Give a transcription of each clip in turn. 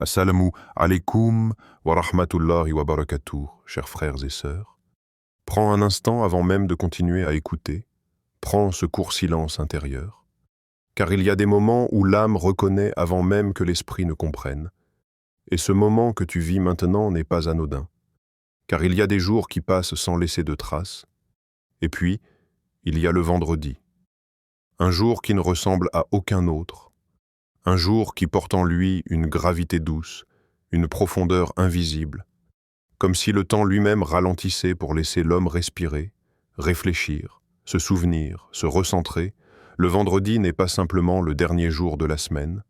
Assalamu alaikum wa rahmatullahi wa barakatuh, chers frères et sœurs. Prends un instant avant même de continuer à écouter. Prends ce court silence intérieur. Car il y a des moments où l'âme reconnaît avant même que l'esprit ne comprenne. Et ce moment que tu vis maintenant n'est pas anodin. Car il y a des jours qui passent sans laisser de traces. Et puis, il y a le vendredi. Un jour qui ne ressemble à aucun autre. Un jour qui porte en lui une gravité douce, une profondeur invisible, comme si le temps lui-même ralentissait pour laisser l'homme respirer, réfléchir, se souvenir, se recentrer. Le vendredi n'est pas simplement le dernier jour de la semaine.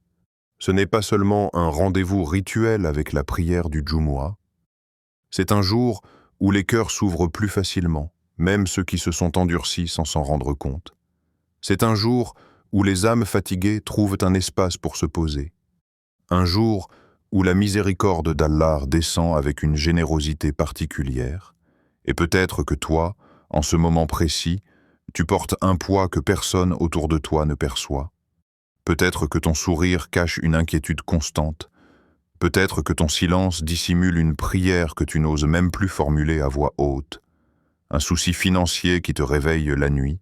Ce n'est pas seulement un rendez-vous rituel avec la prière du Jumu'ah. C'est un jour où les cœurs s'ouvrent plus facilement, même ceux qui se sont endurcis sans s'en rendre compte. C'est un jour où les âmes fatiguées trouvent un espace pour se poser. Un jour où la miséricorde d'Allah descend avec une générosité particulière. Et peut-être que toi, en ce moment précis, tu portes un poids que personne autour de toi ne perçoit. Peut-être que ton sourire cache une inquiétude constante. Peut-être que ton silence dissimule une prière que tu n'oses même plus formuler à voix haute. Un souci financier qui te réveille la nuit.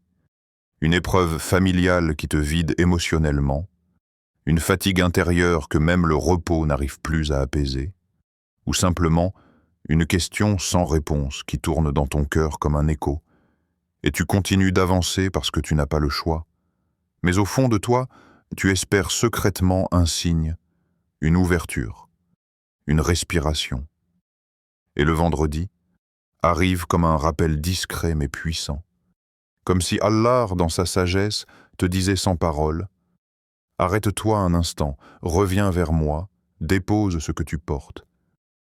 Une épreuve familiale qui te vide émotionnellement, une fatigue intérieure que même le repos n'arrive plus à apaiser, ou simplement une question sans réponse qui tourne dans ton cœur comme un écho, et tu continues d'avancer parce que tu n'as pas le choix. Mais au fond de toi, tu espères secrètement un signe, une ouverture, une respiration. Et le vendredi arrive comme un rappel discret mais puissant. Comme si Allah, dans sa sagesse, te disait sans parole « Arrête-toi un instant, reviens vers moi, dépose ce que tu portes. »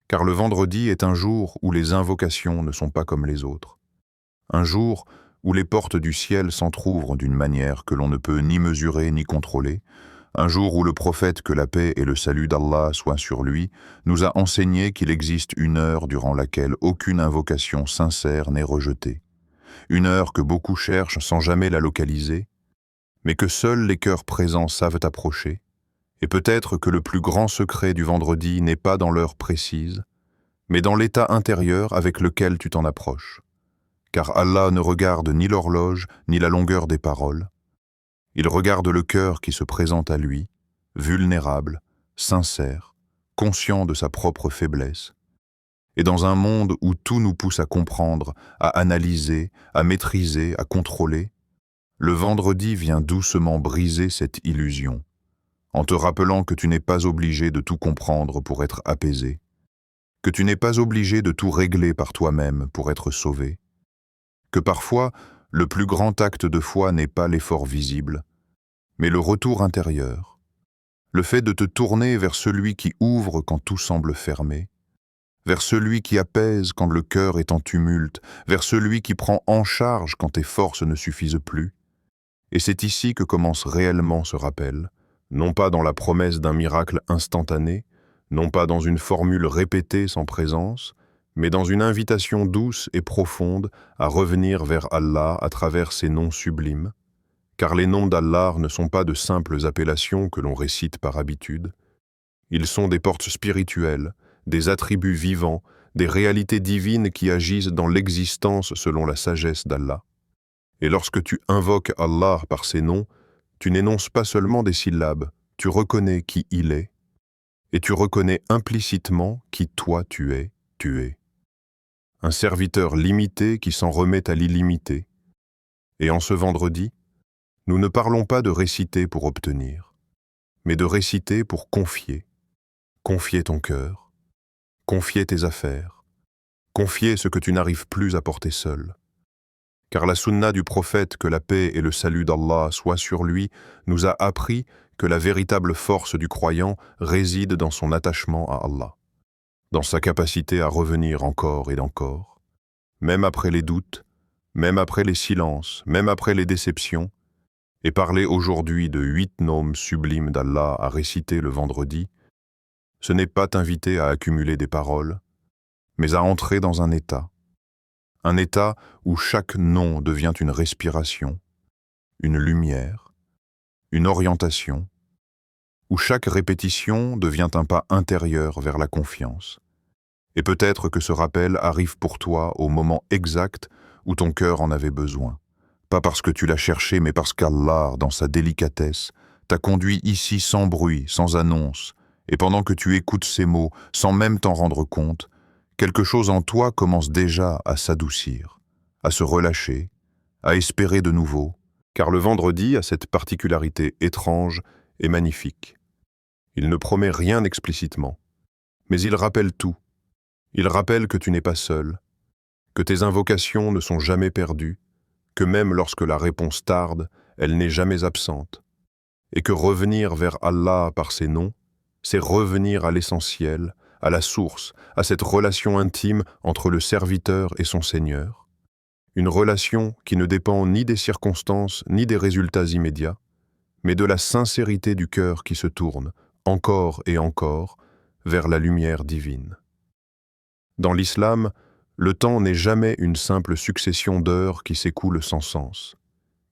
Car le vendredi est un jour où les invocations ne sont pas comme les autres. Un jour où les portes du ciel s'entr'ouvrent d'une manière que l'on ne peut ni mesurer ni contrôler. Un jour où le prophète, que la paix et le salut d'Allah soient sur lui, nous a enseigné qu'il existe une heure durant laquelle aucune invocation sincère n'est rejetée. Une heure que beaucoup cherchent sans jamais la localiser, mais que seuls les cœurs présents savent approcher, et peut-être que le plus grand secret du vendredi n'est pas dans l'heure précise, mais dans l'état intérieur avec lequel tu t'en approches. Car Allah ne regarde ni l'horloge, ni la longueur des paroles. Il regarde le cœur qui se présente à lui, vulnérable, sincère, conscient de sa propre faiblesse. Et dans un monde où tout nous pousse à comprendre, à analyser, à maîtriser, à contrôler, le vendredi vient doucement briser cette illusion, en te rappelant que tu n'es pas obligé de tout comprendre pour être apaisé, que tu n'es pas obligé de tout régler par toi-même pour être sauvé, que parfois, le plus grand acte de foi n'est pas l'effort visible, mais le retour intérieur, le fait de te tourner vers celui qui ouvre quand tout semble fermé, vers celui qui apaise quand le cœur est en tumulte, vers celui qui prend en charge quand tes forces ne suffisent plus. Et c'est ici que commence réellement ce rappel, non pas dans la promesse d'un miracle instantané, non pas dans une formule répétée sans présence, mais dans une invitation douce et profonde à revenir vers Allah à travers ses noms sublimes, car les noms d'Allah ne sont pas de simples appellations que l'on récite par habitude. Ils sont des portes spirituelles, des attributs vivants, des réalités divines qui agissent dans l'existence selon la sagesse d'Allah. Et lorsque tu invoques Allah par ses noms, tu n'énonces pas seulement des syllabes, tu reconnais qui il est, et tu reconnais implicitement qui toi tu es. Un serviteur limité qui s'en remet à l'illimité. Et en ce vendredi, nous ne parlons pas de réciter pour obtenir, mais de réciter pour confier. Confier ton cœur, confier tes affaires, confier ce que tu n'arrives plus à porter seul. Car la sunna du prophète, que la paix et le salut d'Allah soient sur lui, nous a appris que la véritable force du croyant réside dans son attachement à Allah, dans sa capacité à revenir encore et encore, même après les doutes, même après les silences, même après les déceptions, et parler aujourd'hui de 8 noms sublimes d'Allah à réciter le vendredi, ce n'est pas t'inviter à accumuler des paroles, mais à entrer dans un état où chaque nom devient une respiration, une lumière, une orientation, où chaque répétition devient un pas intérieur vers la confiance. Et peut-être que ce rappel arrive pour toi au moment exact où ton cœur en avait besoin. Pas parce que tu l'as cherché, mais parce qu'Allah, dans sa délicatesse, t'a conduit ici sans bruit, sans annonce, et pendant que tu écoutes ces mots, sans même t'en rendre compte, quelque chose en toi commence déjà à s'adoucir, à se relâcher, à espérer de nouveau, car le vendredi a cette particularité étrange et magnifique. Il ne promet rien explicitement, mais il rappelle tout. Il rappelle que tu n'es pas seul, que tes invocations ne sont jamais perdues, que même lorsque la réponse tarde, elle n'est jamais absente, et que revenir vers Allah par ses noms, c'est revenir à l'essentiel, à la source, à cette relation intime entre le serviteur et son Seigneur. Une relation qui ne dépend ni des circonstances ni des résultats immédiats, mais de la sincérité du cœur qui se tourne, encore et encore, vers la lumière divine. Dans l'islam, le temps n'est jamais une simple succession d'heures qui s'écoulent sans sens.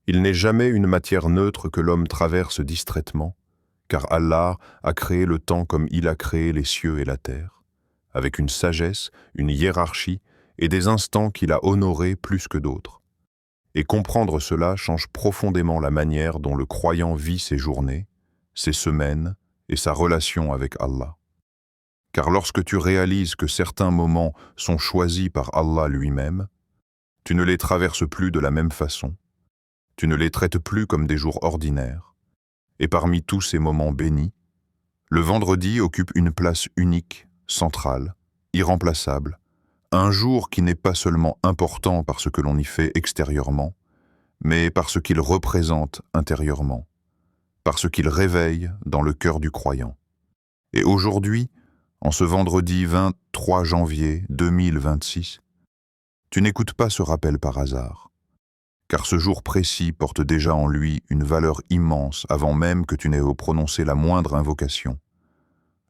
Il n'est jamais une matière neutre que l'homme traverse distraitement, car Allah a créé le temps comme il a créé les cieux et la terre, avec une sagesse, une hiérarchie et des instants qu'il a honorés plus que d'autres. Et comprendre cela change profondément la manière dont le croyant vit ses journées, ses semaines et sa relation avec Allah. Car lorsque tu réalises que certains moments sont choisis par Allah lui-même, tu ne les traverses plus de la même façon, tu ne les traites plus comme des jours ordinaires. Et parmi tous ces moments bénis, le vendredi occupe une place unique, centrale, irremplaçable, un jour qui n'est pas seulement important par ce que l'on y fait extérieurement, mais par ce qu'il représente intérieurement, par ce qu'il réveille dans le cœur du croyant. Et aujourd'hui, en ce vendredi 23 janvier 2026, tu n'écoutes pas ce rappel par hasard, car ce jour précis porte déjà en lui une valeur immense avant même que tu n'aies prononcé la moindre invocation.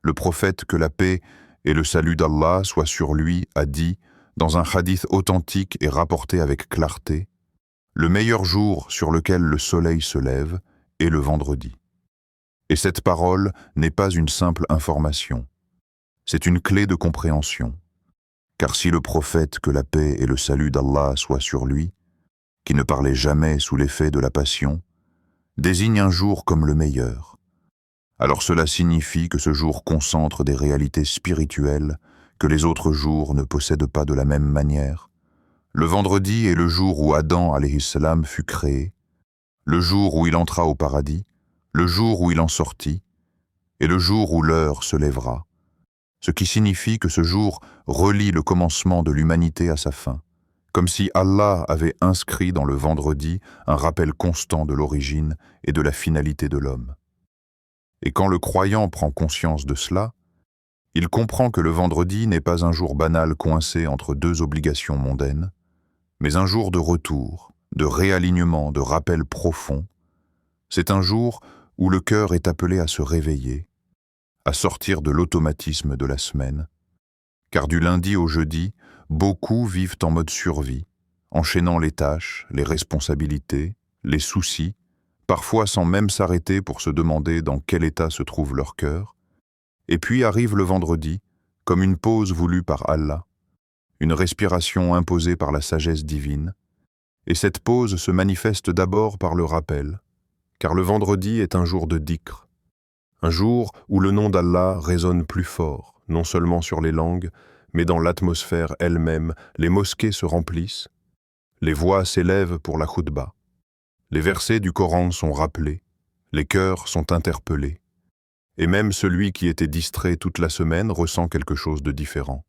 Le prophète, que la paix et le salut d'Allah soient sur lui, a dit, dans un hadith authentique et rapporté avec clarté, « Le meilleur jour sur lequel le soleil se lève est le vendredi. » Et cette parole n'est pas une simple information. C'est une clé de compréhension. Car si le prophète, que la paix et le salut d'Allah soient sur lui, qui ne parlait jamais sous l'effet de la passion, désigne un jour comme le meilleur, alors cela signifie que ce jour concentre des réalités spirituelles que les autres jours ne possèdent pas de la même manière. Le vendredi est le jour où Adam alayhi salam fut créé, le jour où il entra au paradis, le jour où il en sortit, et le jour où l'heure se lèvera. Ce qui signifie que ce jour relie le commencement de l'humanité à sa fin, comme si Allah avait inscrit dans le vendredi un rappel constant de l'origine et de la finalité de l'homme. Et quand le croyant prend conscience de cela, il comprend que le vendredi n'est pas un jour banal coincé entre deux obligations mondaines, mais un jour de retour, de réalignement, de rappel profond. C'est un jour où le cœur est appelé à se réveiller, à sortir de l'automatisme de la semaine, car du lundi au jeudi, beaucoup vivent en mode survie, enchaînant les tâches, les responsabilités, les soucis, parfois sans même s'arrêter pour se demander dans quel état se trouve leur cœur. Et puis arrive le vendredi, comme une pause voulue par Allah, une respiration imposée par la sagesse divine, et cette pause se manifeste d'abord par le rappel, car le vendredi est un jour de dhikr, un jour où le nom d'Allah résonne plus fort, non seulement sur les langues, mais dans l'atmosphère elle-même. Les mosquées se remplissent, les voix s'élèvent pour la khutba, les versets du Coran sont rappelés, les cœurs sont interpellés, et même celui qui était distrait toute la semaine ressent quelque chose de différent.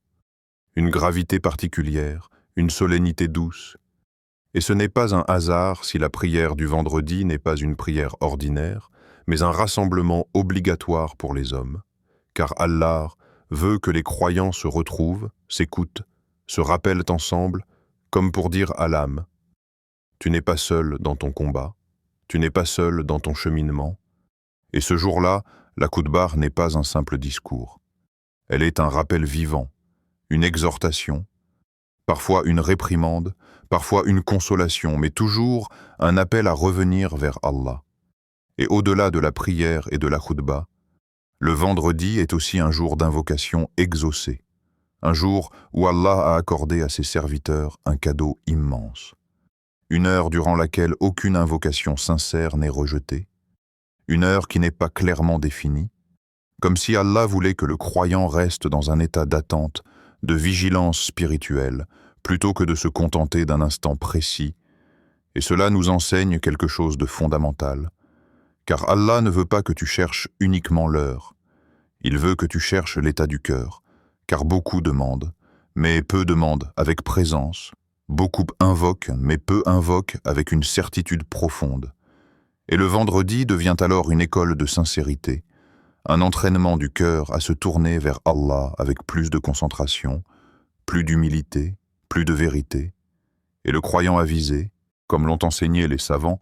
Une gravité particulière, une solennité douce. Et ce n'est pas un hasard si la prière du vendredi n'est pas une prière ordinaire, mais un rassemblement obligatoire pour les hommes, car Allah veut que les croyants se retrouvent, s'écoutent, se rappellent ensemble, comme pour dire à l'âme, « Tu n'es pas seul dans ton combat, tu n'es pas seul dans ton cheminement. » Et ce jour-là, la khutba n'est pas un simple discours. Elle est un rappel vivant, une exhortation, parfois une réprimande, parfois une consolation, mais toujours un appel à revenir vers Allah. Et au-delà de la prière et de la khutba, Le vendredi est aussi un jour d'invocation exaucée, un jour où Allah a accordé à ses serviteurs un cadeau immense. Une heure durant laquelle aucune invocation sincère n'est rejetée, une heure qui n'est pas clairement définie, comme si Allah voulait que le croyant reste dans un état d'attente, de vigilance spirituelle, plutôt que de se contenter d'un instant précis, et cela nous enseigne quelque chose de fondamental, car Allah ne veut pas que tu cherches uniquement l'heure, il veut que tu cherches l'état du cœur, car beaucoup demandent, mais peu demandent avec présence, beaucoup invoquent, mais peu invoquent avec une certitude profonde. Et le vendredi devient alors une école de sincérité, un entraînement du cœur à se tourner vers Allah avec plus de concentration, plus d'humilité, plus de vérité. Et le croyant avisé, comme l'ont enseigné les savants,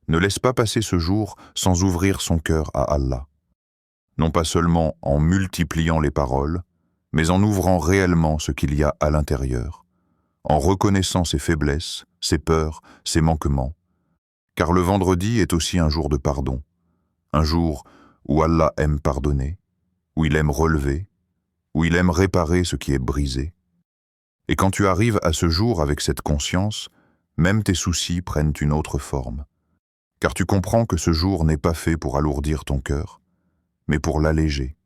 ne laisse pas passer ce jour sans ouvrir son cœur à Allah. Non pas seulement en multipliant les paroles, mais en ouvrant réellement ce qu'il y a à l'intérieur, en reconnaissant ses faiblesses, ses peurs, ses manquements. Car le vendredi est aussi un jour de pardon, un jour où Allah aime pardonner, où il aime relever, où il aime réparer ce qui est brisé. Et quand tu arrives à ce jour avec cette conscience, même tes soucis prennent une autre forme. Car tu comprends que ce jour n'est pas fait pour alourdir ton cœur, mais pour l'alléger.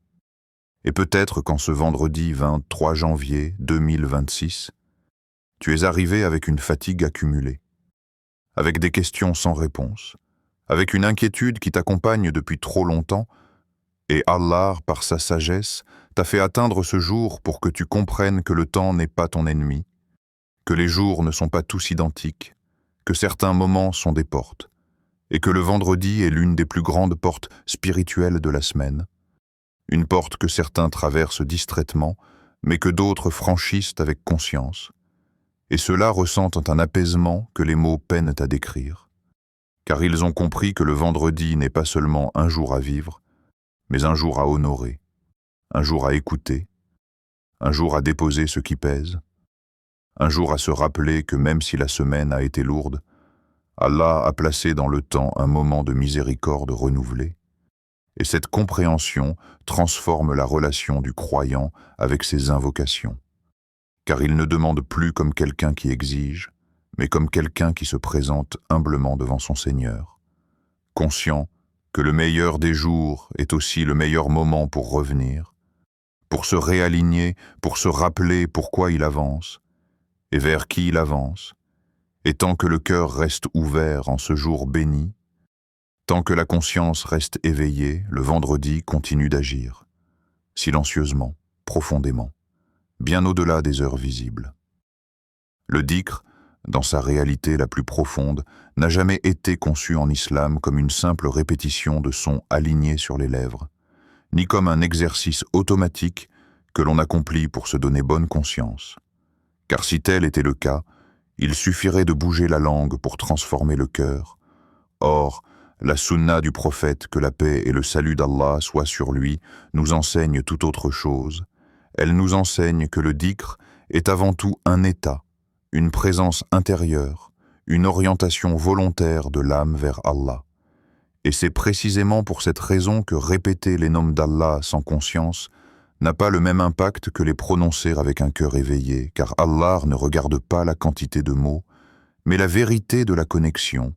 Et peut-être qu'en ce vendredi 23 janvier 2026, tu es arrivé avec une fatigue accumulée, avec des questions sans réponse, avec une inquiétude qui t'accompagne depuis trop longtemps, et Allah, par sa sagesse, t'a fait atteindre ce jour pour que tu comprennes que le temps n'est pas ton ennemi, que les jours ne sont pas tous identiques, que certains moments sont des portes, et que le vendredi est l'une des plus grandes portes spirituelles de la semaine, une porte que certains traversent distraitement, mais que d'autres franchissent avec conscience, et ceux-là ressentent un apaisement que les mots peinent à décrire, car ils ont compris que le vendredi n'est pas seulement un jour à vivre, mais un jour à honorer, un jour à écouter, un jour à déposer ce qui pèse, un jour à se rappeler que même si la semaine a été lourde, Allah a placé dans le temps un moment de miséricorde renouvelé, et cette compréhension transforme la relation du croyant avec ses invocations, car il ne demande plus comme quelqu'un qui exige, mais comme quelqu'un qui se présente humblement devant son Seigneur, conscient que le meilleur des jours est aussi le meilleur moment pour revenir, pour se réaligner, pour se rappeler pourquoi il avance, et vers qui il avance, et tant que le cœur reste ouvert en ce jour béni, tant que la conscience reste éveillée, le vendredi continue d'agir, silencieusement, profondément, bien au-delà des heures visibles. Le dhikr, dans sa réalité la plus profonde, n'a jamais été conçu en islam comme une simple répétition de sons alignés sur les lèvres, ni comme un exercice automatique que l'on accomplit pour se donner bonne conscience. Car si tel était le cas, il suffirait de bouger la langue pour transformer le cœur. Or, la sunna du prophète, que la paix et le salut d'Allah soient sur lui, nous enseigne tout autre chose. Elle nous enseigne que le dhikr est avant tout un état, une présence intérieure, une orientation volontaire de l'âme vers Allah. Et c'est précisément pour cette raison que répéter les noms d'Allah sans conscience n'a pas le même impact que les prononcer avec un cœur éveillé, car Allah ne regarde pas la quantité de mots, mais la vérité de la connexion.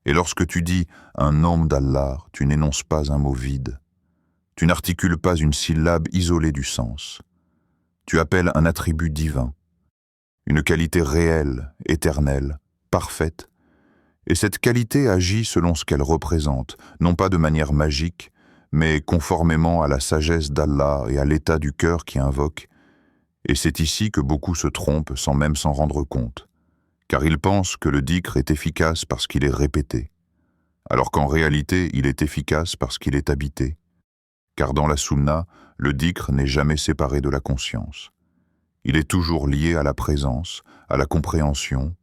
Et lorsque tu dis un nom d'Allah, tu n'énonces pas un mot vide. Tu n'articules pas une syllabe isolée du sens. Tu appelles un attribut divin, une qualité réelle, éternelle, parfaite, et cette qualité agit selon ce qu'elle représente, non pas de manière magique, mais conformément à la sagesse d'Allah et à l'état du cœur qui invoque, et c'est ici que beaucoup se trompent sans même s'en rendre compte, car ils pensent que le dhikr est efficace parce qu'il est répété, alors qu'en réalité il est efficace parce qu'il est habité, car dans la sunna, le dhikr n'est jamais séparé de la conscience. Il est toujours lié à la présence, à la compréhension,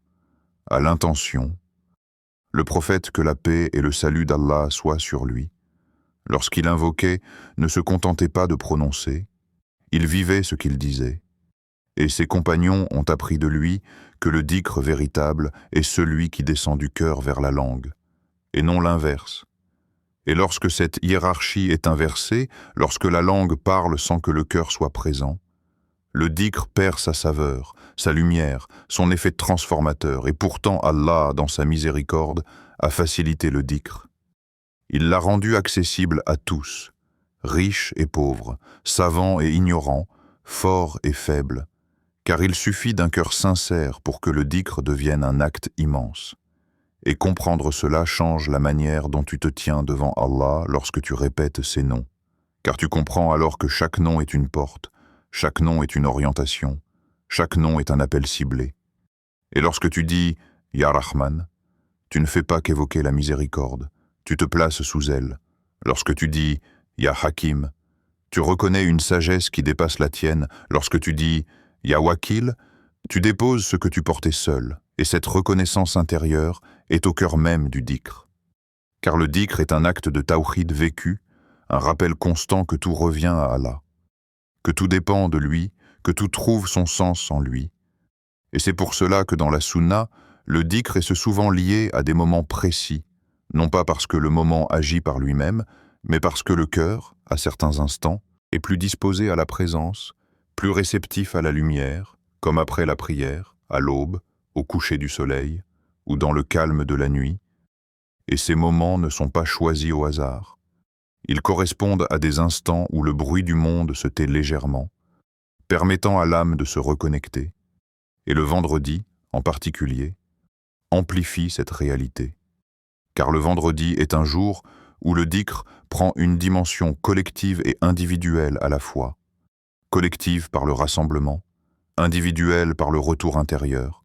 à l'intention. Le prophète, que la paix et le salut d'Allah soient sur lui, lorsqu'il invoquait, ne se contentait pas de prononcer, il vivait ce qu'il disait. Et ses compagnons ont appris de lui que le dhikr véritable est celui qui descend du cœur vers la langue, et non l'inverse. Et lorsque cette hiérarchie est inversée, lorsque la langue parle sans que le cœur soit présent, le dhikr perd sa saveur, sa lumière, son effet transformateur, et pourtant Allah, dans sa miséricorde, a facilité le dhikr. Il l'a rendu accessible à tous, riches et pauvres, savants et ignorants, forts et faibles, car il suffit d'un cœur sincère pour que le dhikr devienne un acte immense. Et comprendre cela change la manière dont tu te tiens devant Allah lorsque tu répètes ses noms, car tu comprends alors que chaque nom est une porte, chaque nom est une orientation, chaque nom est un appel ciblé. Et lorsque tu dis « Ya Rahman », tu ne fais pas qu'évoquer la miséricorde, tu te places sous elle. Lorsque tu dis « Ya Hakim », tu reconnais une sagesse qui dépasse la tienne. Lorsque tu dis « Ya Wakil », tu déposes ce que tu portais seul, et cette reconnaissance intérieure est au cœur même du dhikr. Car le dhikr est un acte de tawhid vécu, un rappel constant que tout revient à Allah, que tout dépend de lui, que tout trouve son sens en lui. Et c'est pour cela que dans la sunna, le dhikr est souvent lié à des moments précis, non pas parce que le moment agit par lui-même, mais parce que le cœur, à certains instants, est plus disposé à la présence, plus réceptif à la lumière, comme après la prière, à l'aube, au coucher du soleil, ou dans le calme de la nuit. Et ces moments ne sont pas choisis au hasard. Ils correspondent à des instants où le bruit du monde se tait légèrement, permettant à l'âme de se reconnecter. Et le vendredi, en particulier, amplifie cette réalité. Car le vendredi est un jour où le dhikr prend une dimension collective et individuelle à la fois. Collective par le rassemblement, individuelle par le retour intérieur.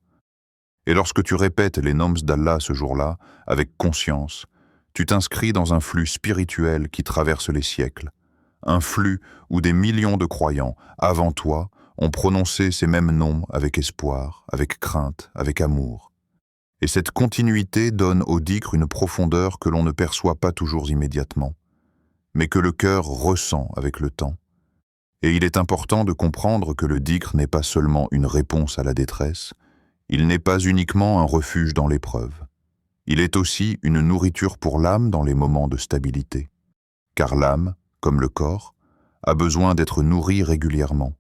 Et lorsque tu répètes les noms d'Allah ce jour-là, avec conscience, tu t'inscris dans un flux spirituel qui traverse les siècles. Un flux où des millions de croyants, avant toi, ont prononcé ces mêmes noms avec espoir, avec crainte, avec amour. Et cette continuité donne au dhikr une profondeur que l'on ne perçoit pas toujours immédiatement, mais que le cœur ressent avec le temps. Et il est important de comprendre que le dhikr n'est pas seulement une réponse à la détresse, il n'est pas uniquement un refuge dans l'épreuve. Il est aussi une nourriture pour l'âme dans les moments de stabilité. Car l'âme, comme le corps, a besoin d'être nourrie régulièrement.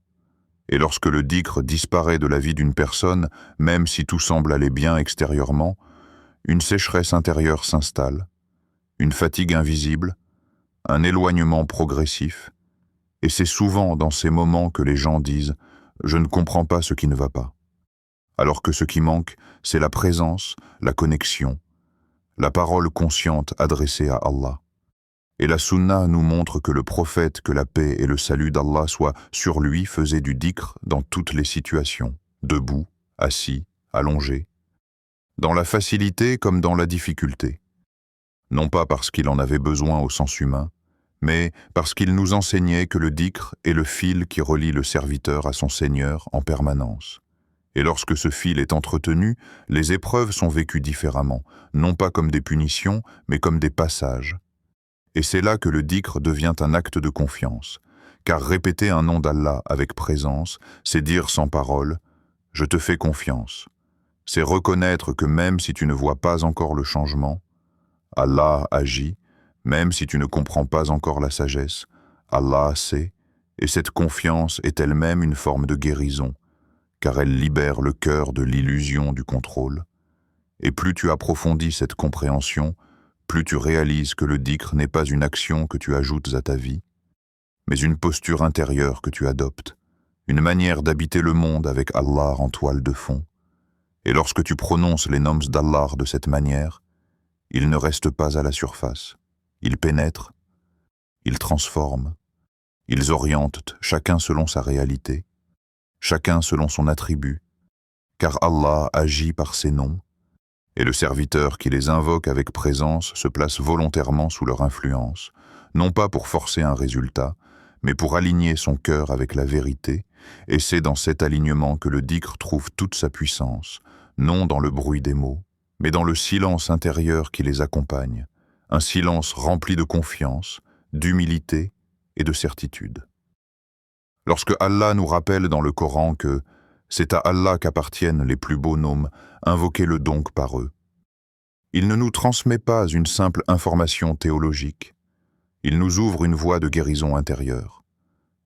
Et lorsque le dhikr disparaît de la vie d'une personne, même si tout semble aller bien extérieurement, une sécheresse intérieure s'installe, une fatigue invisible, un éloignement progressif, et c'est souvent dans ces moments que les gens disent « je ne comprends pas ce qui ne va pas ». Alors que ce qui manque, c'est la présence, la connexion, la parole consciente adressée à Allah. Et la sunna nous montre que le prophète, que la paix et le salut d'Allah soient sur lui, faisait du dhikr dans toutes les situations, debout, assis, allongé, dans la facilité comme dans la difficulté. Non pas parce qu'il en avait besoin au sens humain, mais parce qu'il nous enseignait que le dhikr est le fil qui relie le serviteur à son Seigneur en permanence. Et lorsque ce fil est entretenu, les épreuves sont vécues différemment, non pas comme des punitions, mais comme des passages. Et c'est là que le dhikr devient un acte de confiance, car répéter un nom d'Allah avec présence, c'est dire sans parole « je te fais confiance ». C'est reconnaître que même si tu ne vois pas encore le changement, Allah agit, même si tu ne comprends pas encore la sagesse, Allah sait, et cette confiance est elle-même une forme de guérison, car elle libère le cœur de l'illusion du contrôle. Et plus tu approfondis cette compréhension, plus tu réalises que le dhikr n'est pas une action que tu ajoutes à ta vie, mais une posture intérieure que tu adoptes, une manière d'habiter le monde avec Allah en toile de fond. Et lorsque tu prononces les noms d'Allah de cette manière, ils ne restent pas à la surface. Ils pénètrent, ils transforment, ils orientent chacun selon sa réalité, chacun selon son attribut, car Allah agit par ses noms, et le serviteur qui les invoque avec présence se place volontairement sous leur influence, non pas pour forcer un résultat, mais pour aligner son cœur avec la vérité, et c'est dans cet alignement que le dhikr trouve toute sa puissance, non dans le bruit des mots, mais dans le silence intérieur qui les accompagne, un silence rempli de confiance, d'humilité et de certitude. Lorsque Allah nous rappelle dans le Coran que c'est à Allah qu'appartiennent les plus beaux noms, invoquez-le donc par eux. Il ne nous transmet pas une simple information théologique. Il nous ouvre une voie de guérison intérieure,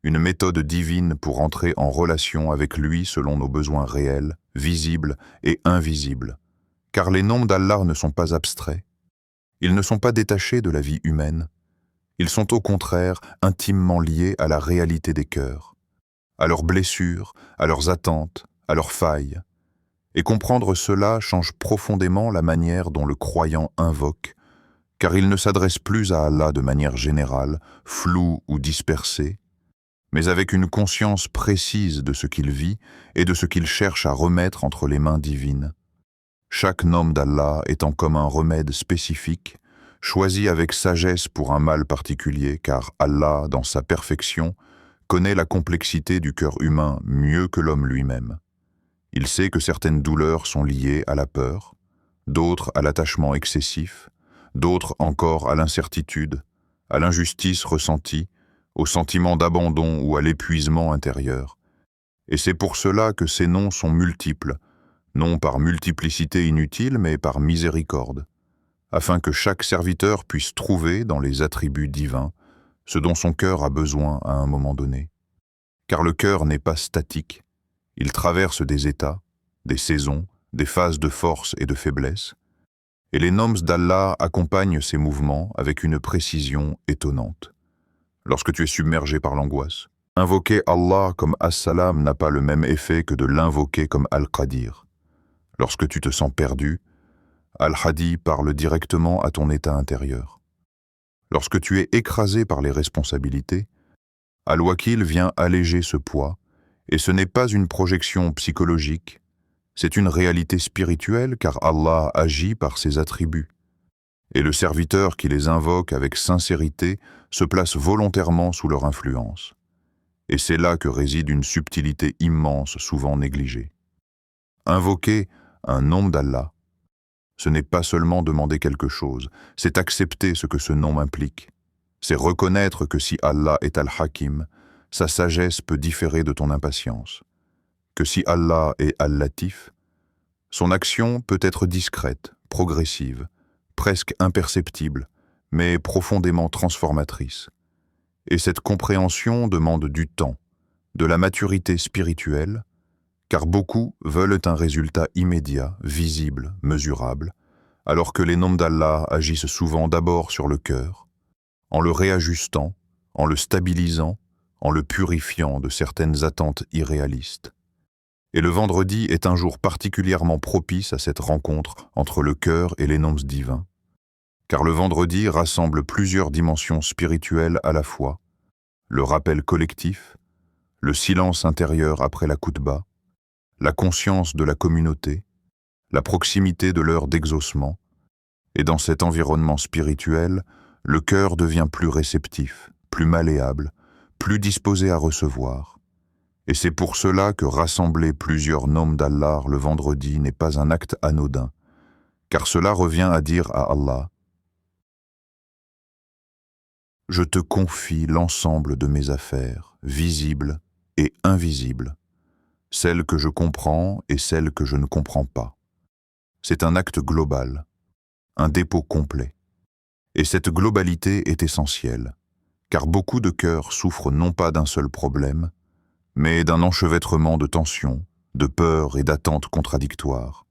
une méthode divine pour entrer en relation avec lui selon nos besoins réels, visibles et invisibles. Car les noms d'Allah ne sont pas abstraits. Ils ne sont pas détachés de la vie humaine. Ils sont au contraire intimement liés à la réalité des cœurs, à leurs blessures, à leurs attentes, à leurs failles. Et comprendre cela change profondément la manière dont le croyant invoque, car il ne s'adresse plus à Allah de manière générale, floue ou dispersée, mais avec une conscience précise de ce qu'il vit et de ce qu'il cherche à remettre entre les mains divines. Chaque nom d'Allah étant comme un remède spécifique, choisi avec sagesse pour un mal particulier, car Allah, dans sa perfection, connaît la complexité du cœur humain mieux que l'homme lui-même. Il sait que certaines douleurs sont liées à la peur, d'autres à l'attachement excessif, d'autres encore à l'incertitude, à l'injustice ressentie, au sentiment d'abandon ou à l'épuisement intérieur. Et c'est pour cela que ces noms sont multiples, non par multiplicité inutile, mais par miséricorde, afin que chaque serviteur puisse trouver dans les attributs divins ce dont son cœur a besoin à un moment donné. Car le cœur n'est pas statique, il traverse des états, des saisons, des phases de force et de faiblesse, et les noms d'Allah accompagnent ces mouvements avec une précision étonnante. Lorsque tu es submergé par l'angoisse, invoquer Allah comme As-Salam n'a pas le même effet que de l'invoquer comme Al-Qadir. Lorsque tu te sens perdu, Al-Hadi parle directement à ton état intérieur. Lorsque tu es écrasé par les responsabilités, Al-Wakil vient alléger ce poids, et ce n'est pas une projection psychologique, c'est une réalité spirituelle car Allah agit par ses attributs. Et le serviteur qui les invoque avec sincérité se place volontairement sous leur influence. Et c'est là que réside une subtilité immense, souvent négligée. Invoquer un nom d'Allah, ce n'est pas seulement demander quelque chose, c'est accepter ce que ce nom implique. C'est reconnaître que si Allah est Al-Hakim, sa sagesse peut différer de ton impatience. Que si Allah est Al-Latif, son action peut être discrète, progressive, presque imperceptible, mais profondément transformatrice. Et cette compréhension demande du temps, de la maturité spirituelle, car beaucoup veulent un résultat immédiat, visible, mesurable, alors que les noms d'Allah agissent souvent d'abord sur le cœur, en le réajustant, en le stabilisant, en le purifiant de certaines attentes irréalistes. Et le vendredi est un jour particulièrement propice à cette rencontre entre le cœur et les noms divins, car le vendredi rassemble plusieurs dimensions spirituelles à la fois, le rappel collectif, le silence intérieur après la khoutba, la conscience de la communauté, la proximité de l'heure d'exaucement, et dans cet environnement spirituel, le cœur devient plus réceptif, plus malléable, plus disposé à recevoir. Et c'est pour cela que rassembler plusieurs noms d'Allah le vendredi n'est pas un acte anodin, car cela revient à dire à Allah « Je te confie l'ensemble de mes affaires, visibles et invisibles, celles que je comprends et celles que je ne comprends pas. » C'est un acte global, un dépôt complet. Et cette globalité est essentielle, car beaucoup de cœurs souffrent non pas d'un seul problème, mais d'un enchevêtrement de tensions, de peurs et d'attentes contradictoires.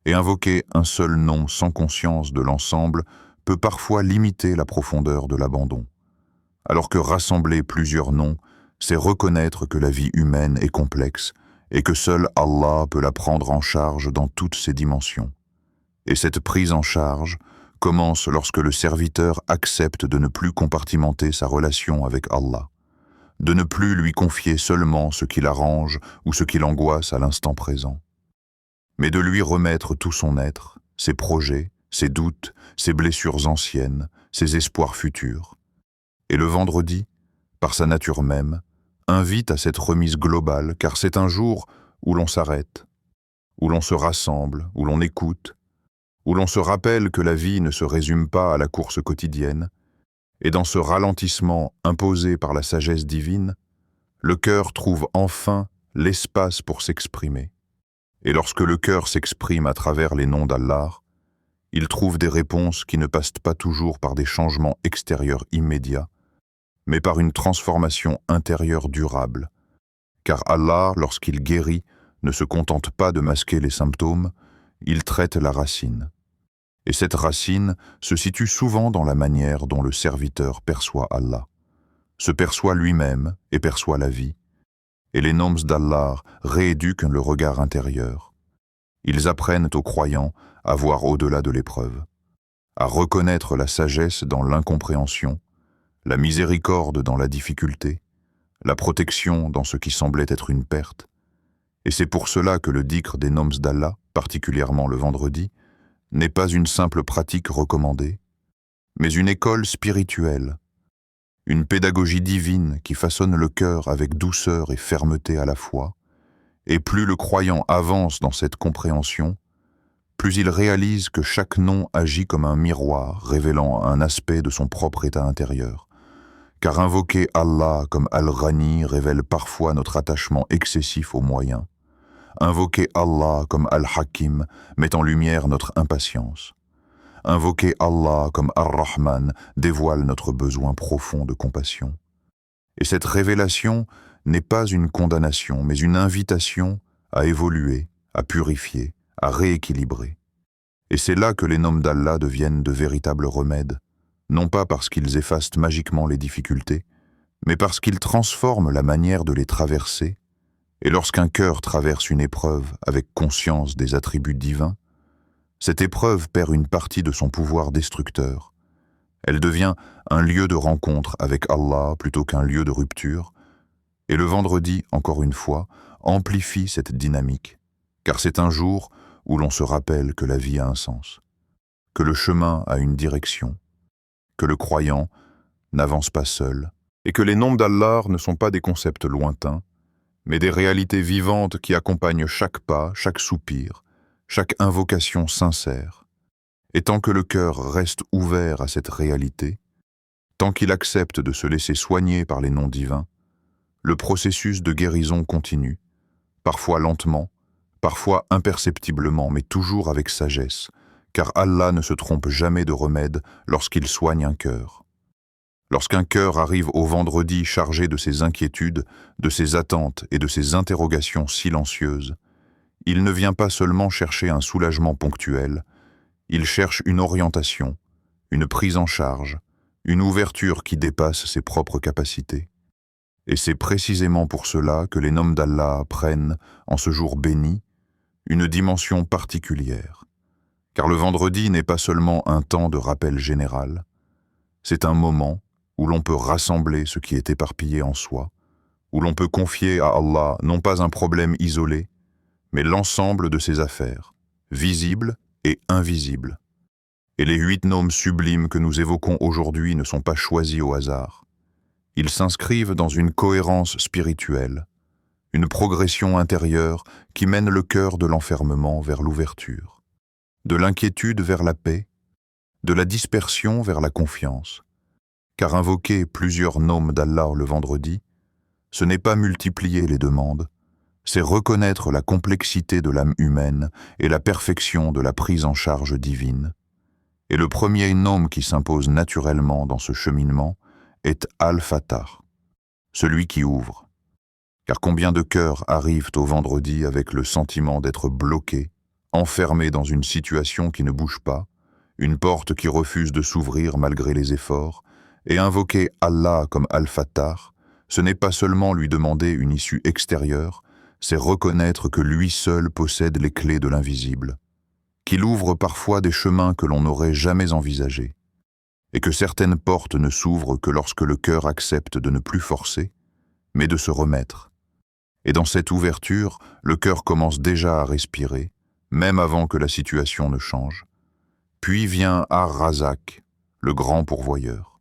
Et invoquer un seul nom sans conscience de l'ensemble peut parfois limiter la profondeur de l'abandon. Alors que rassembler plusieurs noms, c'est reconnaître que la vie humaine est complexe et que seul Allah peut la prendre en charge dans toutes ses dimensions. Et cette prise en charge commence lorsque le serviteur accepte de ne plus compartimenter sa relation avec Allah, de ne plus lui confier seulement ce qui l'arrange ou ce qui l'angoisse à l'instant présent, mais de lui remettre tout son être, ses projets, ses doutes, ses blessures anciennes, ses espoirs futurs. Et le vendredi, par sa nature même, invite à cette remise globale, car c'est un jour où l'on s'arrête, où l'on se rassemble, où l'on écoute, où l'on se rappelle que la vie ne se résume pas à la course quotidienne, et dans ce ralentissement imposé par la sagesse divine, le cœur trouve enfin l'espace pour s'exprimer. Et lorsque le cœur s'exprime à travers les noms d'Allah, il trouve des réponses qui ne passent pas toujours par des changements extérieurs immédiats, mais par une transformation intérieure durable. Car Allah, lorsqu'il guérit, ne se contente pas de masquer les symptômes, il traite la racine. Et cette racine se situe souvent dans la manière dont le serviteur perçoit Allah, se perçoit lui-même et perçoit la vie. Et les noms d'Allah rééduquent le regard intérieur. Ils apprennent aux croyants à voir au-delà de l'épreuve, à reconnaître la sagesse dans l'incompréhension, la miséricorde dans la difficulté, la protection dans ce qui semblait être une perte. Et c'est pour cela que le dhikr des noms d'Allah, particulièrement le vendredi, n'est pas une simple pratique recommandée, mais une école spirituelle, une pédagogie divine qui façonne le cœur avec douceur et fermeté à la fois, et plus le croyant avance dans cette compréhension, plus il réalise que chaque nom agit comme un miroir révélant un aspect de son propre état intérieur, car invoquer Allah comme Al-Ghani révèle parfois notre attachement excessif aux moyens. Invoquer Allah comme Al-Hakim met en lumière notre impatience. Invoquer Allah comme Ar-Rahman dévoile notre besoin profond de compassion. Et cette révélation n'est pas une condamnation, mais une invitation à évoluer, à purifier, à rééquilibrer. Et c'est là que les noms d'Allah deviennent de véritables remèdes, non pas parce qu'ils effacent magiquement les difficultés, mais parce qu'ils transforment la manière de les traverser. Et lorsqu'un cœur traverse une épreuve avec conscience des attributs divins, cette épreuve perd une partie de son pouvoir destructeur. Elle devient un lieu de rencontre avec Allah plutôt qu'un lieu de rupture. Et le vendredi, encore une fois, amplifie cette dynamique, car c'est un jour où l'on se rappelle que la vie a un sens, que le chemin a une direction, que le croyant n'avance pas seul, et que les noms d'Allah ne sont pas des concepts lointains, mais des réalités vivantes qui accompagnent chaque pas, chaque soupir, chaque invocation sincère. Et tant que le cœur reste ouvert à cette réalité, tant qu'il accepte de se laisser soigner par les noms divins, le processus de guérison continue, parfois lentement, parfois imperceptiblement, mais toujours avec sagesse, car Allah ne se trompe jamais de remède lorsqu'il soigne un cœur. Lorsqu'un cœur arrive au vendredi chargé de ses inquiétudes, de ses attentes et de ses interrogations silencieuses, il ne vient pas seulement chercher un soulagement ponctuel, il cherche une orientation, une prise en charge, une ouverture qui dépasse ses propres capacités. Et c'est précisément pour cela que les noms d'Allah prennent, en ce jour béni, une dimension particulière. Car le vendredi n'est pas seulement un temps de rappel général, c'est un moment où l'on peut rassembler ce qui est éparpillé en soi, où l'on peut confier à Allah non pas un problème isolé, mais l'ensemble de ses affaires, visibles et invisibles. Et les 8 noms sublimes que nous évoquons aujourd'hui ne sont pas choisis au hasard. Ils s'inscrivent dans une cohérence spirituelle, une progression intérieure qui mène le cœur de l'enfermement vers l'ouverture, de l'inquiétude vers la paix, de la dispersion vers la confiance. Car invoquer plusieurs noms d'Allah le vendredi, ce n'est pas multiplier les demandes, c'est reconnaître la complexité de l'âme humaine et la perfection de la prise en charge divine. Et le premier nom qui s'impose naturellement dans ce cheminement est Al-Fatah, celui qui ouvre. Car combien de cœurs arrivent au vendredi avec le sentiment d'être bloqués, enfermés dans une situation qui ne bouge pas, une porte qui refuse de s'ouvrir malgré les efforts, et invoquer Allah comme Al-Fatah, ce n'est pas seulement lui demander une issue extérieure, c'est reconnaître que lui seul possède les clés de l'invisible, qu'il ouvre parfois des chemins que l'on n'aurait jamais envisagés, et que certaines portes ne s'ouvrent que lorsque le cœur accepte de ne plus forcer, mais de se remettre. Et dans cette ouverture, le cœur commence déjà à respirer, même avant que la situation ne change. Puis vient Ar-Razak, le grand pourvoyeur.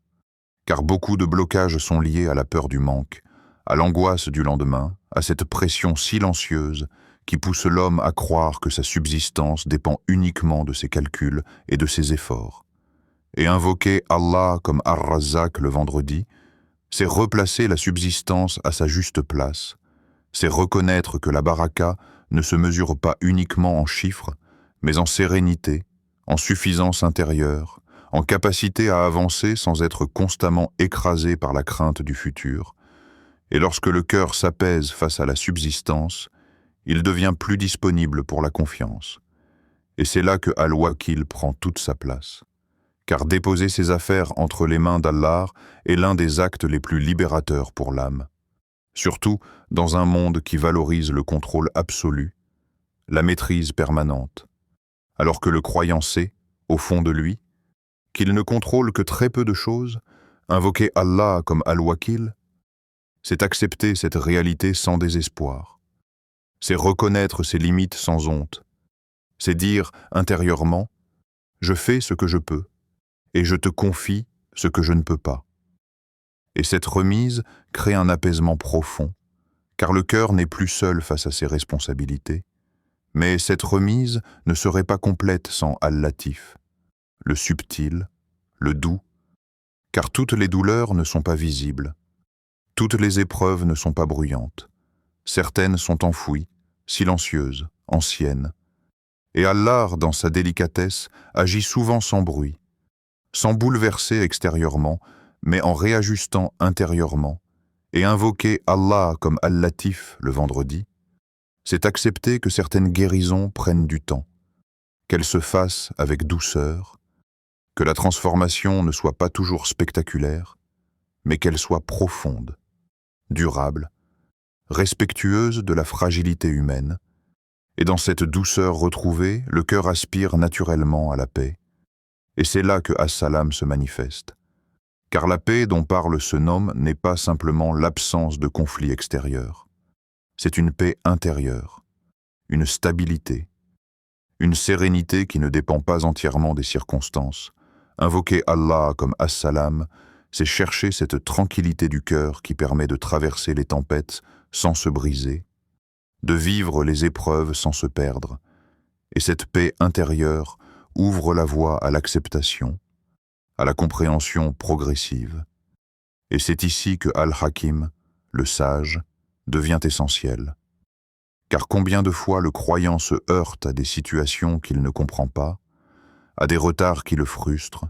Car beaucoup de blocages sont liés à la peur du manque, à l'angoisse du lendemain, à cette pression silencieuse qui pousse l'homme à croire que sa subsistance dépend uniquement de ses calculs et de ses efforts. Et invoquer Allah comme Ar-Razak le vendredi, c'est replacer la subsistance à sa juste place, c'est reconnaître que la baraka ne se mesure pas uniquement en chiffres, mais en sérénité, en suffisance intérieure, en capacité à avancer sans être constamment écrasé par la crainte du futur. Et lorsque le cœur s'apaise face à la subsistance, il devient plus disponible pour la confiance. Et c'est là que Al-Wakil prend toute sa place. Car déposer ses affaires entre les mains d'Allah est l'un des actes les plus libérateurs pour l'âme. Surtout dans un monde qui valorise le contrôle absolu, la maîtrise permanente. Alors que le croyant sait, au fond de lui, qu'il ne contrôle que très peu de choses, invoquer Allah comme Al-Wakil, c'est accepter cette réalité sans désespoir. C'est reconnaître ses limites sans honte. C'est dire intérieurement « Je fais ce que je peux et je te confie ce que je ne peux pas ». Et cette remise crée un apaisement profond, car le cœur n'est plus seul face à ses responsabilités. Mais cette remise ne serait pas complète sans Al-Latif, le subtil, le doux, car toutes les douleurs ne sont pas visibles, toutes les épreuves ne sont pas bruyantes, certaines sont enfouies, silencieuses, anciennes. Et Allah, dans sa délicatesse, agit souvent sans bruit, sans bouleverser extérieurement, mais en réajustant intérieurement, et invoquer Allah comme Al-Latif le vendredi, c'est accepter que certaines guérisons prennent du temps, qu'elles se fassent avec douceur, que la transformation ne soit pas toujours spectaculaire, mais qu'elle soit profonde, durable, respectueuse de la fragilité humaine, et dans cette douceur retrouvée, le cœur aspire naturellement à la paix. Et c'est là que As-Salam se manifeste. Car la paix dont parle ce homme n'est pas simplement l'absence de conflits extérieurs. C'est une paix intérieure, une stabilité, une sérénité qui ne dépend pas entièrement des circonstances. Invoquer Allah comme As-Salam, c'est chercher cette tranquillité du cœur qui permet de traverser les tempêtes sans se briser, de vivre les épreuves sans se perdre. Et cette paix intérieure ouvre la voie à l'acceptation, à la compréhension progressive. Et c'est ici que Al-Hakim, le sage, devient essentiel. Car combien de fois le croyant se heurte à des situations qu'il ne comprend pas, à des retards qui le frustrent,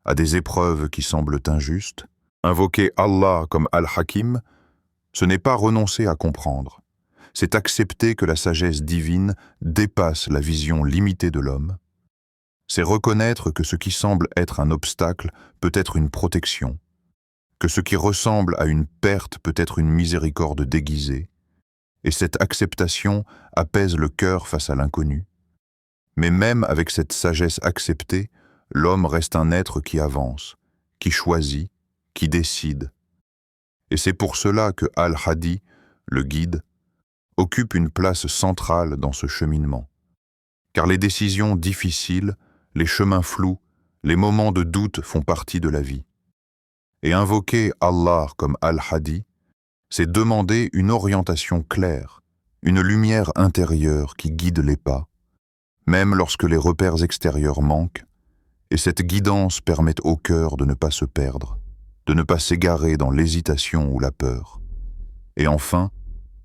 à des épreuves qui semblent injustes. Invoquer Allah comme Al-Hakim, ce n'est pas renoncer à comprendre, c'est accepter que la sagesse divine dépasse la vision limitée de l'homme. C'est reconnaître que ce qui semble être un obstacle peut être une protection, que ce qui ressemble à une perte peut être une miséricorde déguisée, et cette acceptation apaise le cœur face à l'inconnu. Mais même avec cette sagesse acceptée, l'homme reste un être qui avance, qui choisit, qui décide. Et c'est pour cela que Al-Hadi, le guide, occupe une place centrale dans ce cheminement. Car les décisions difficiles, les chemins flous, les moments de doute font partie de la vie. Et invoquer Allah comme Al-Hadi, c'est demander une orientation claire, une lumière intérieure qui guide les pas, même lorsque les repères extérieurs manquent, et cette guidance permet au cœur de ne pas se perdre, de ne pas s'égarer dans l'hésitation ou la peur. Et enfin,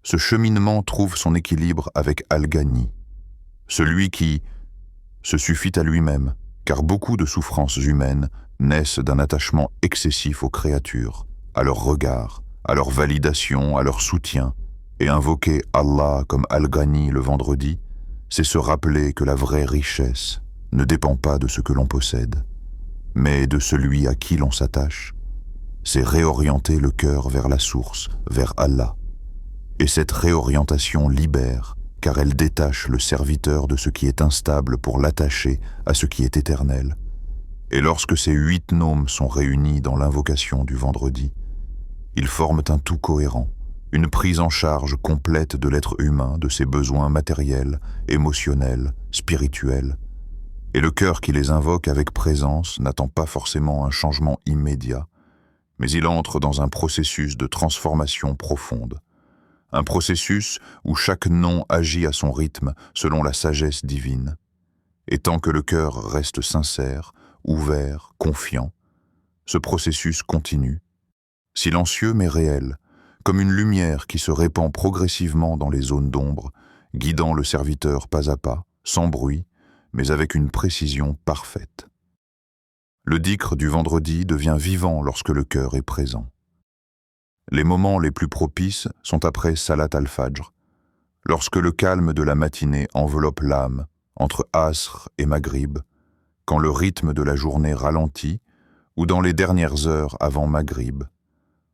ce cheminement trouve son équilibre avec Al-Ghani, celui qui se suffit à lui-même, car beaucoup de souffrances humaines naissent d'un attachement excessif aux créatures, à leur regard, à leur validation, à leur soutien, et invoquer Allah comme Al-Ghani le vendredi, c'est se rappeler que la vraie richesse ne dépend pas de ce que l'on possède, mais de celui à qui l'on s'attache. C'est réorienter le cœur vers la source, vers Allah. Et cette réorientation libère, car elle détache le serviteur de ce qui est instable pour l'attacher à ce qui est éternel. Et lorsque ces 8 noms sont réunis dans l'invocation du vendredi, ils forment un tout cohérent, une prise en charge complète de l'être humain, de ses besoins matériels, émotionnels, spirituels. Et le cœur qui les invoque avec présence n'attend pas forcément un changement immédiat, mais il entre dans un processus de transformation profonde. Un processus où chaque nom agit à son rythme selon la sagesse divine. Et tant que le cœur reste sincère, ouvert, confiant, ce processus continue, silencieux mais réel, comme une lumière qui se répand progressivement dans les zones d'ombre, guidant le serviteur pas à pas, sans bruit, mais avec une précision parfaite. Le dhikr du vendredi devient vivant lorsque le cœur est présent. Les moments les plus propices sont après Salat al-Fajr, lorsque le calme de la matinée enveloppe l'âme entre Asr et Maghrib, quand le rythme de la journée ralentit, ou dans les dernières heures avant Maghrib,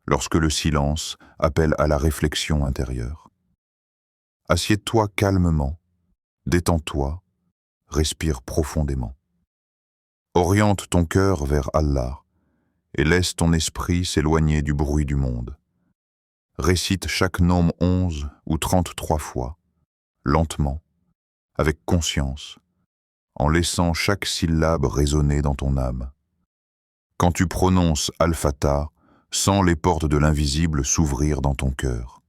lorsque le silence appelle à la réflexion intérieure. Assieds-toi calmement, détends-toi, respire profondément. Oriente ton cœur vers Allah et laisse ton esprit s'éloigner du bruit du monde. Récite chaque nom 11 ou 33 fois, lentement, avec conscience, en laissant chaque syllabe résonner dans ton âme. Quand tu prononces Al-Fatah, sens les portes de l'invisible s'ouvrir dans ton cœur.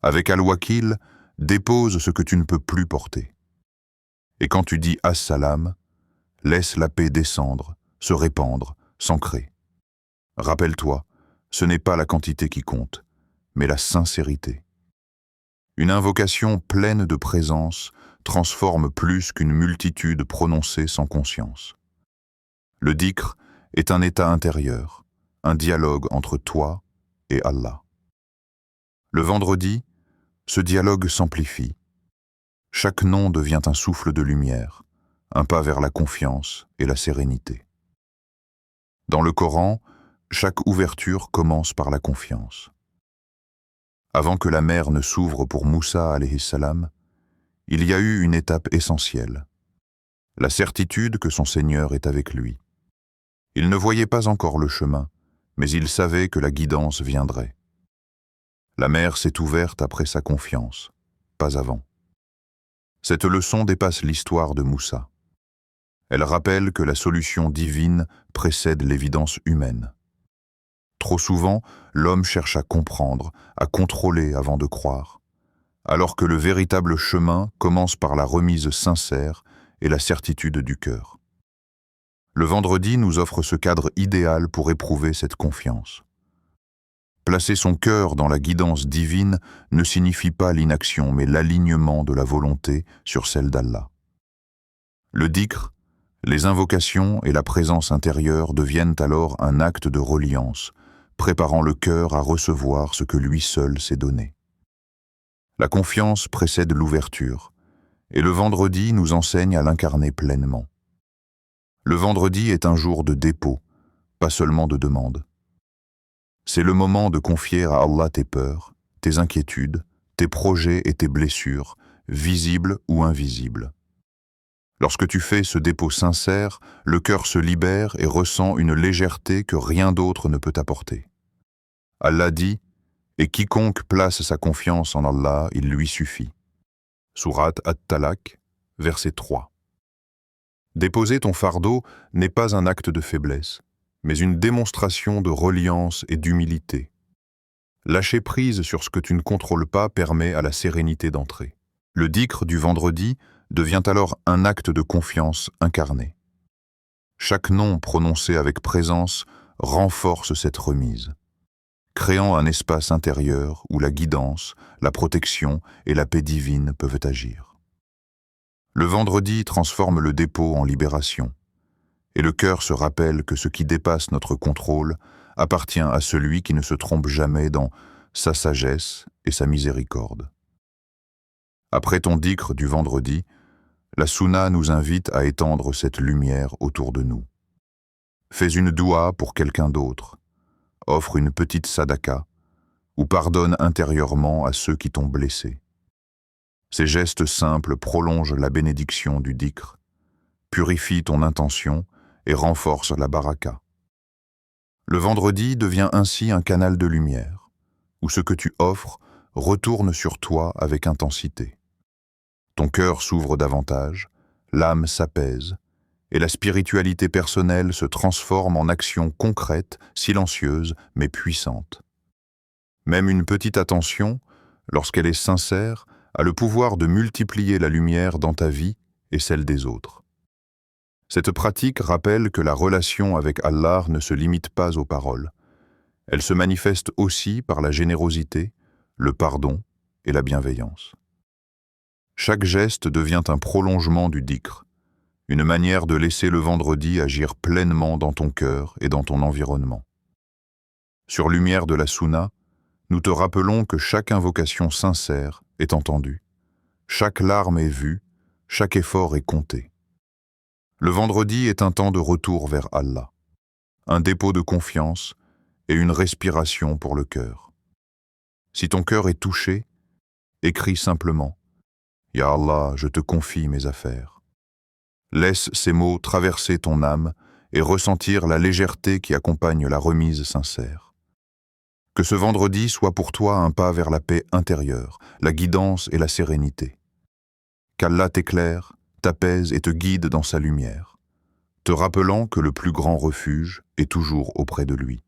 Avec Al-Wakil, dépose ce que tu ne peux plus porter. Et quand tu dis As-Salam, laisse la paix descendre, se répandre, s'ancrer. Rappelle-toi, ce n'est pas la quantité qui compte, mais la sincérité. Une invocation pleine de présence transforme plus qu'une multitude prononcée sans conscience. Le dhikr est un état intérieur, un dialogue entre toi et Allah. Le vendredi, ce dialogue s'amplifie. Chaque nom devient un souffle de lumière, un pas vers la confiance et la sérénité. Dans le Coran, chaque ouverture commence par la confiance. Avant que la mer ne s'ouvre pour Moussa alayhi salam, il y a eu une étape essentielle, la certitude que son Seigneur est avec lui. Il ne voyait pas encore le chemin, mais il savait que la guidance viendrait. La mer s'est ouverte après sa confiance, pas avant. Cette leçon dépasse l'histoire de Moussa. Elle rappelle que la solution divine précède l'évidence humaine. Trop souvent, l'homme cherche à comprendre, à contrôler avant de croire, alors que le véritable chemin commence par la remise sincère et la certitude du cœur. Le vendredi nous offre ce cadre idéal pour éprouver cette confiance. Placer son cœur dans la guidance divine ne signifie pas l'inaction, mais l'alignement de la volonté sur celle d'Allah. Le dhikr, les invocations et la présence intérieure deviennent alors un acte de reliance, préparant le cœur à recevoir ce que lui seul s'est donné. La confiance précède l'ouverture, et le vendredi nous enseigne à l'incarner pleinement. Le vendredi est un jour de dépôt, pas seulement de demande. C'est le moment de confier à Allah tes peurs, tes inquiétudes, tes projets et tes blessures, visibles ou invisibles. Lorsque tu fais ce dépôt sincère, le cœur se libère et ressent une légèreté que rien d'autre ne peut apporter. Allah dit « Et quiconque place sa confiance en Allah, il lui suffit ». Sourate At-Talaq, verset 3. Déposer ton fardeau n'est pas un acte de faiblesse, mais une démonstration de reliance et d'humilité. Lâcher prise sur ce que tu ne contrôles pas permet à la sérénité d'entrer. Le dhikr du vendredi devient alors un acte de confiance incarné. Chaque nom prononcé avec présence renforce cette remise, créant un espace intérieur où la guidance, la protection et la paix divine peuvent agir. Le vendredi transforme le dépôt en libération, et le cœur se rappelle que ce qui dépasse notre contrôle appartient à celui qui ne se trompe jamais dans sa sagesse et sa miséricorde. Après ton dhikr du vendredi, la Sunna nous invite à étendre cette lumière autour de nous. Fais une doua pour quelqu'un d'autre, offre une petite sadaka ou pardonne intérieurement à ceux qui t'ont blessé. Ces gestes simples prolongent la bénédiction du dhikr, purifient ton intention et renforcent la baraka. Le vendredi devient ainsi un canal de lumière, où ce que tu offres retourne sur toi avec intensité. Ton cœur s'ouvre davantage, l'âme s'apaise, et la spiritualité personnelle se transforme en action concrète, silencieuse, mais puissante. Même une petite attention, lorsqu'elle est sincère, a le pouvoir de multiplier la lumière dans ta vie et celle des autres. Cette pratique rappelle que la relation avec Allah ne se limite pas aux paroles. Elle se manifeste aussi par la générosité, le pardon et la bienveillance. Chaque geste devient un prolongement du dhikr, une manière de laisser le vendredi agir pleinement dans ton cœur et dans ton environnement. Sur Lumière de la Sunna, nous te rappelons que chaque invocation sincère est entendue, chaque larme est vue, chaque effort est compté. Le vendredi est un temps de retour vers Allah, un dépôt de confiance et une respiration pour le cœur. Si ton cœur est touché, écris simplement « Ya Allah, je te confie mes affaires ». Laisse ces mots traverser ton âme et ressentir la légèreté qui accompagne la remise sincère. Que ce vendredi soit pour toi un pas vers la paix intérieure, la guidance et la sérénité. Qu'Allah t'éclaire, t'apaise et te guide dans sa lumière, te rappelant que le plus grand refuge est toujours auprès de lui.